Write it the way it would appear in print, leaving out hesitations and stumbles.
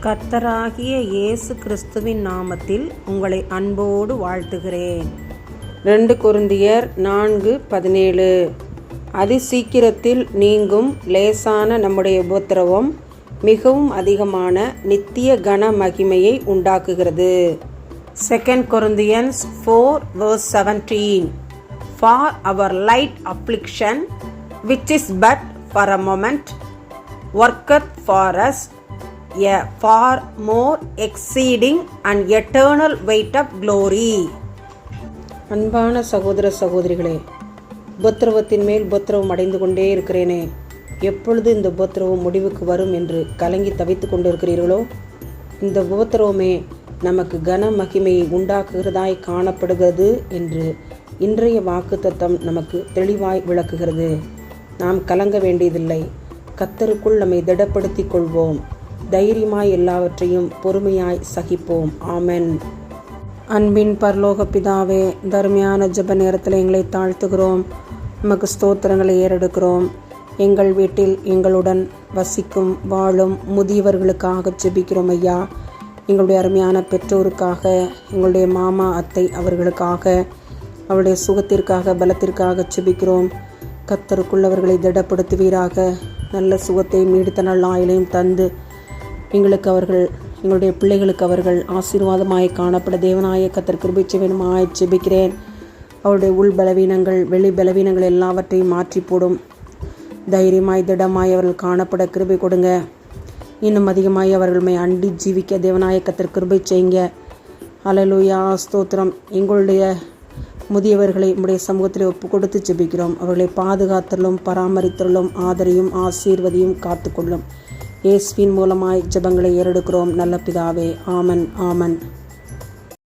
கர்த்தராகிய இயேசு கிறிஸ்துவின் நாமத்தில் உங்களை அன்போடு வாழ்த்துகிறேன். 2 கொரிந்தியர் 4:17. அதிசீக்கிரத்தில் நீங்கும் லேசான நம்முடைய உபத்திரவம் மிகவும் அதிகமான நித்திய கன மகிமையை உண்டாக்குகிறது. 2 Corinthians 4:17. For our light affliction, which is but for a moment, worketh for us a far more exceeding and eternal weight of glory. அன்பான சகோதர சகோதரிகளே, உபத்திரவத்தின் மேல் உபத்திரவம் அடைந்து கொண்டே இருக்கிறேனே, எப்பொழுது இந்த உபத்திரவம் முடிவுக்கு வரும் என்று கலங்கி தவித்து கொண்டிருக்கிறீர்களோ, இந்த உபத்திரவமே நமக்கு கன மகிமையை உண்டாக்குகிறதாய் காணப்படுகிறது என்று இன்றைய வாக்குத்தத்தம் நமக்கு தெளிவாய் விளக்குகிறது. நாம் கலங்க வேண்டியதில்லை. கர்த்தருக்குள் நம்மை திடப்படுத்திக் கொள்வோம். தைரியமாய் எல்லாவற்றையும் பொறுமையாய் சகிப்போம். ஆமென். அன்பின் பரலோக பிதாவே, தர்மையான ஜெப நேரத்தில் எங்களை தாழ்த்துகிறோம். நமக்கு ஸ்தோத்திரங்களை ஏறெடுக்கிறோம். எங்கள் வீட்டில் எங்களுடன் வசிக்கும் வாழும் முதியவர்களுக்காக ஜெபிக்கிறோம் ஐயா. எங்களுடைய அருமையான பெற்றோருக்காக, எங்களுடைய மாமா அத்தை அவர்களுக்காக, அவருடைய சுகத்திற்காக பலத்திற்காக ஜெபிக்கிறோம். கர்த்தருக்குள்ளவர்களை திடப்படுத்துவீராக. நல்ல சுகத்தையும் நீடித்த நல்ல ஆயுளையும் தந்து எங்களுடைய பிள்ளைகளுக்கு அவர்கள் ஆசீர்வாதமாய் காணப்பட தேவனாய கர்த்தர் கிருபை செய்வேனுமாய் ஜெபிக்கிறேன். அவருடைய உள் பலவீனங்கள் வெளி பலவீனங்கள் எல்லாவற்றையும் மாற்றி போடும். தைரியமாய் திடமாய் அவர்கள் காணப்பட கிருபை கொடுங்க. இன்னும் அதிகமாய் அவர்களை அண்டி ஜீவிக்க தேவனாய கர்த்தர் கிருபை செய்யுங்க. அல்லேலூயா, ஸ்தோத்திரம். எங்களுடைய முதியவர்களை உம்முடைய சமூகத்தில் ஒப்பு கொடுத்து ஜெபிக்கிறோம். அவர்களை பாதுகாத்தலும் பராமரித்தலும் ஆதரையும் ஆசீர்வதியும் காத்துக்கொள்ளும். இயேசுவின் மூலமாய் ஜெபங்களை ஏறெடுக்கிறோம் நல்ல பிதாவே. ஆமன், ஆமன்.